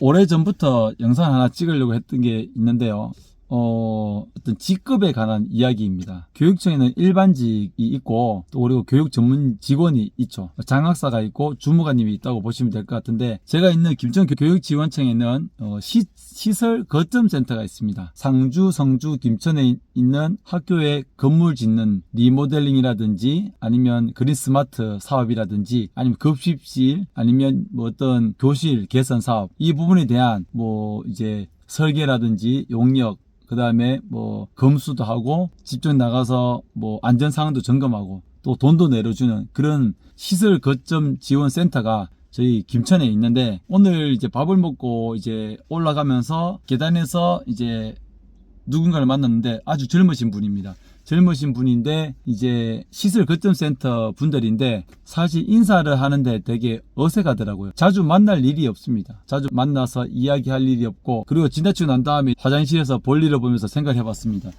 오래전부터 영상 하나 찍으려고 했던 게 있는데요. 어떤 직급에 관한 이야기입니다. 교육청에는 일반직이 있고 또 그리고 교육 전문 직원이 있죠. 장학사가 있고 주무관님이 있다고 보시면 될 것 같은데, 제가 있는 김천교육지원청에는 시설 거점 센터가 있습니다. 상주, 성주, 김천에 있는 학교에 건물 짓는 리모델링이라든지 아니면 그린 스마트 사업이라든지 아니면 급식실 아니면 뭐 어떤 교실 개선 사업, 이 부분에 대한 뭐 이제 설계라든지 용역, 그 다음에 뭐 검수도 하고 직접 나가서 뭐 안전상황도 점검하고 또 돈도 내려주는 그런 시설 거점 지원 센터가 저희 김천에 있는데, 오늘 이제 밥을 먹고 이제 올라가면서 계단에서 이제 누군가를 만났는데 아주 젊으신 분입니다. 젊으신 분인데 이제 시설 거점 센터 분들인데 사실 인사를 하는데 되게 어색하더라고요. 자주 만날 일이 없습니다. 자주 만나서 이야기할 일이 없고, 그리고 지나치고 난 다음에 화장실에서 볼일을 보면서 생각해 봤습니다.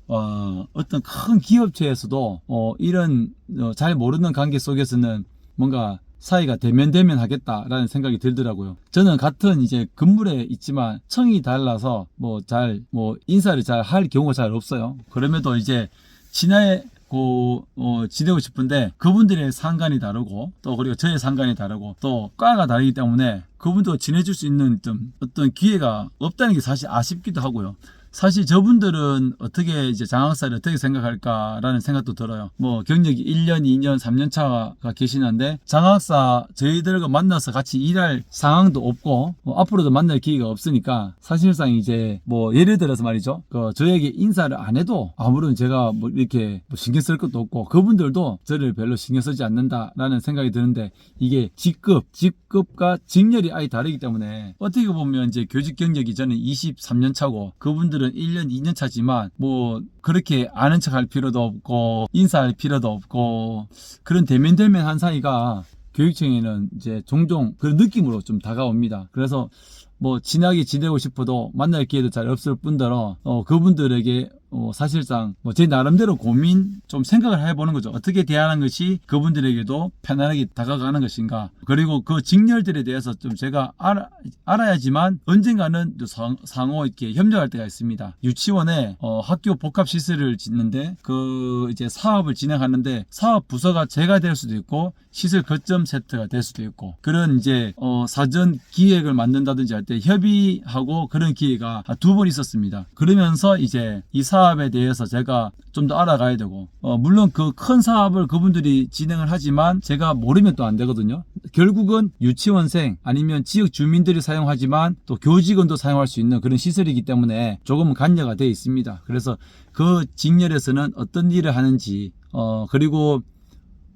어떤 큰 기업체에서도 이런 잘 모르는 관계 속에서는 뭔가 사이가 대면대면 하겠다라는 생각이 들더라고요. 저는 같은 이제 건물에 있지만 청이 달라서 인사를 잘 할 경우가 잘 없어요. 그럼에도 이제 지내고 싶은데 그분들의 상관이 다르고 또 그리고 저의 상관이 다르고 또 과가 다르기 때문에 그분도 지내줄 수 있는 좀 어떤 기회가 없다는 게 사실 아쉽기도 하고요. 사실 저분들은 어떻게 이제 장학사를 어떻게 생각할까라는 생각도 들어요. 뭐 경력이 1년, 2년, 3년 차가 계시는데 장학사 저희들과 만나서 같이 일할 상황도 없고 앞으로도 만날 기회가 없으니까 사실상 이제 뭐 예를 들어서 말이죠. 저에게 인사를 안 해도 아무런 제가 뭐 이렇게 뭐 신경 쓸 것도 없고 그분들도 저를 별로 신경 쓰지 않는다라는 생각이 드는데, 이게 직급과 직렬이 아예 다르기 때문에 어떻게 보면 이제 교직 경력이 저는 23년 차고 그분들은 1년, 2년 차지만 뭐 그렇게 아는 척 할 필요도 없고 인사할 필요도 없고 그런 대면대면한 사이가 교육청에는 이제 종종 그런 느낌으로 좀 다가옵니다. 그래서 뭐 친하게 지내고 싶어도 만날 기회도 잘 없을 뿐더러 그분들에게 사실상 뭐 제 나름대로 고민 좀 생각을 해보는 거죠. 어떻게 대하는 것이 그분들에게도 편안하게 다가가는 것인가. 그리고 그 직렬들에 대해서 좀 제가 알아야지만 언젠가는 상호 이렇게 협력할 때가 있습니다. 유치원에 학교 복합 시설을 짓는데 그 이제 사업을 진행하는데 사업 부서가 제가 될 수도 있고 시설 거점 세트가 될 수도 있고, 그런 이제 사전 기획을 만든다든지 할 때 협의하고 그런 기회가 2번 있었습니다. 그러면서 이제 이 사업에 대해서 제가 좀 더 알아가야 되고, 물론 그 큰 사업을 그분들이 진행을 하지만 제가 모르면 또 안 되거든요. 결국은 유치원생 아니면 지역 주민들이 사용하지만 또 교직원도 사용할 수 있는 그런 시설이기 때문에 조금은 간여가 되어 있습니다. 그래서 그 직렬에서는 어떤 일을 하는지 그리고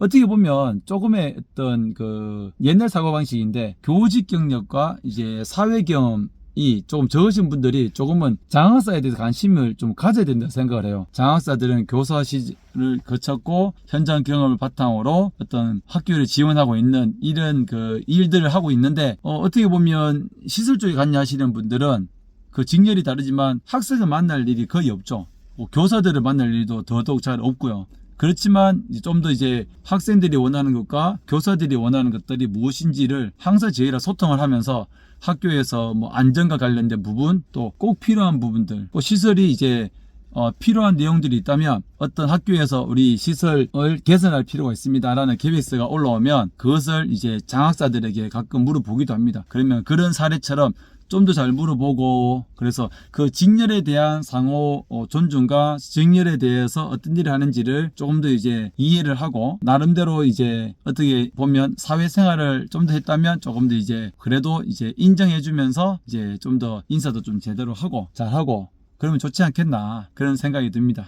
어떻게 보면 조금의 어떤 그 옛날 사고방식인데, 교직 경력과 이제 사회 경험이 조금 적으신 분들이 조금은 장학사에 대해서 관심을 좀 가져야 된다고 생각을 해요. 장학사들은 교사 시절을 거쳤고 현장 경험을 바탕으로 어떤 학교를 지원하고 있는 이런 그 일들을 하고 있는데, 어떻게 보면 시설 쪽에 관여하시는 분들은 그 직렬이 다르지만 학생을 만날 일이 거의 없죠. 교사들을 만날 일도 더더욱 잘 없고요. 그렇지만 좀 더 이제 학생들이 원하는 것과 교사들이 원하는 것들이 무엇인지를 항상 저희랑 소통을 하면서 학교에서 뭐 안전과 관련된 부분, 또 꼭 필요한 부분들, 또 시설이 이제 필요한 내용들이 있다면 어떤 학교에서 우리 시설을 개선할 필요가 있습니다라는 계획서가 올라오면 그것을 이제 장학사들에게 가끔 물어보기도 합니다. 그러면 그런 사례처럼 좀 더 잘 물어보고, 그래서 그 직렬에 대한 상호 존중과 직렬에 대해서 어떤 일을 하는지를 조금 더 이제 이해를 하고, 나름대로 이제 어떻게 보면 사회생활을 좀 더 했다면 조금 더 이제 그래도 이제 인정해주면서 이제 좀 더 인사도 좀 제대로 하고 잘하고 그러면 좋지 않겠나, 그런 생각이 듭니다.